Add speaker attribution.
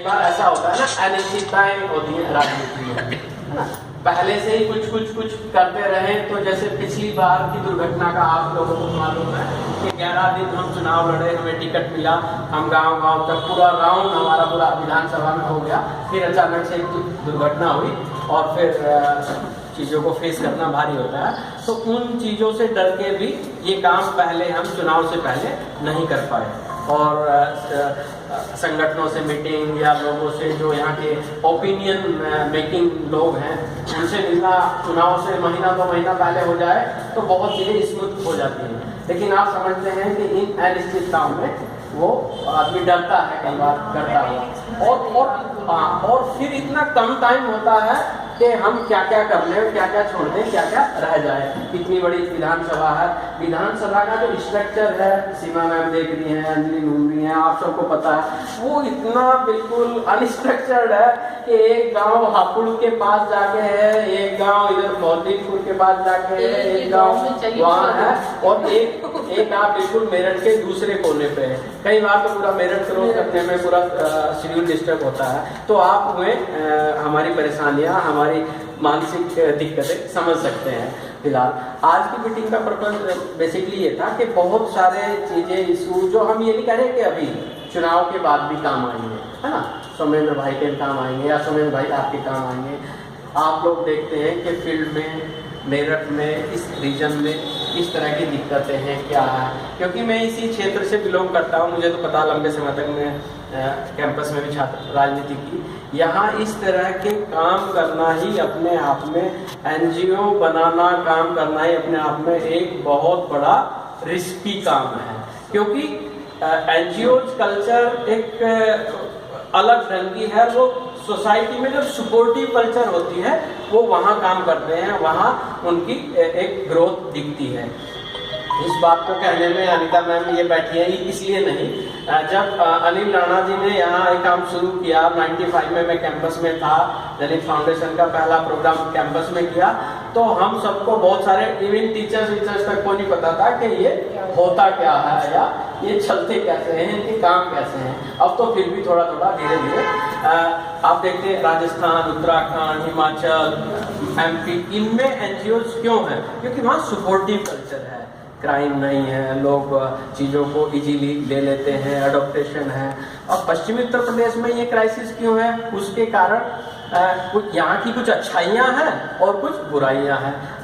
Speaker 1: बार ऐसा होता है ना, अनिश्चितताएं होती है राजनीति में, है ना। पहले से ही कुछ करते रहे, तो जैसे पिछली बार की दुर्घटना का आप लोगों को मालूम है कि 11 दिन हम चुनाव लड़े, हमें टिकट मिला, हम गांव तक पूरा राउंड हमारा पूरा विधानसभा में हो गया, फिर अचानक से एक दुर्घटना हुई और फिर चीज़ों को फेस करना भारी होता है। तो उन चीज़ों से डर के भी ये काम पहले हम चुनाव से पहले नहीं कर पाए, और संगठनों से मीटिंग या लोगों से जो यहाँ के ओपिनियन मेकिंग लोग हैं उनसे मिलना, चुनाव से महीना 2 महीना पहले हो जाए तो बहुत चीज़ें स्मूथ हो जाती हैं। लेकिन आप समझते हैं कि इन अनिश्चितताओं में वो आदमी डरता है कई बार करता है, और फिर इतना कम टाइम होता है कि हम क्या क्या कर लें, क्या क्या छोड़ दें, क्या क्या रह जाए। इतनी बड़ी विधानसभा है, विधानसभा का जो स्ट्रक्चर है, सीमा मैम देख रही हैं, अंजलि घूम रही हैं, आप सबको पता है, वो इतना बिल्कुल अनस्ट्रक्चर्ड है कि एक गांव हापुड़ के पास जाके है, एक गांव इधर मोहद्दीनपुर के पास जाके है, एक गांव वहाँ है, और एक आप बिल्कुल मेरठ के दूसरे कोने पे है। कई बार तो पूरा मेरठ क्रॉस करने में पूरा शेड्यूल डिस्टर्ब होता है। तो आप हमें हमारी परेशानियाँ, हमारी मानसिक दिक्कतें समझ सकते हैं। फिलहाल आज की मीटिंग का पर्पज बेसिकली ये था कि बहुत सारे चीज़ें इशू जो हम ये नहीं कह रहे कि अभी चुनाव के बाद भी काम आएंगे, है ना, सोमेंद्र भाई के काम आएंगे या सोमेंद्र भाई आपके काम आएंगे। आप लोग देखते हैं कि फील्ड में, मेरठ में, इस रीजन में इस तरह की दिक्कतें हैं, क्या है, क्योंकि मैं इसी क्षेत्र से बिलोंग करता हूँ, मुझे तो पता लंबे समय तक मैं कैंपस में भी छात्र राजनीति की। यहाँ इस तरह के काम करना ही अपने आप में, एनजीओ बनाना, काम करना ही अपने आप में एक बहुत बड़ा रिस्की काम है, क्योंकि एनजीओ कल्चर एक अलग ढंग की है। वो सोसाइटी में जो सपोर्टिव कल्चर होती है वो वहाँ काम करते हैं, वहाँ उनकी एक ग्रोथ दिखती है। इस बात को कहने में अनिता मैम ये बैठी है इसलिए नहीं, जब अनिल राणा जी ने यहाँ एक काम शुरू किया 95 में, मैं कैंपस में था, दलित फाउंडेशन का पहला प्रोग्राम कैंपस में किया, तो हम सबको बहुत सारे इवन टीचर्स तक को नहीं पता था कि ये होता क्या है या ये चलते कैसे हैं, इनके काम कैसे हैं। अब तो फिर भी थोड़ा थोड़ा धीरे धीरे आप देखते हैं राजस्थान, उत्तराखंड, हिमाचल, MP, इनमें एनजीओ क्यों है? क्योंकि वहाँ सपोर्टिव कल्चर है, क्राइम नहीं है, लोग चीज़ों को इजीली ले लेते हैं, अडोप्टेशन है। और पश्चिमी उत्तर प्रदेश में ये क्राइसिस क्यों है? उसके कारण कुछ यहाँ की कुछ अच्छाइयाँ हैं और कुछ बुराइयाँ हैं।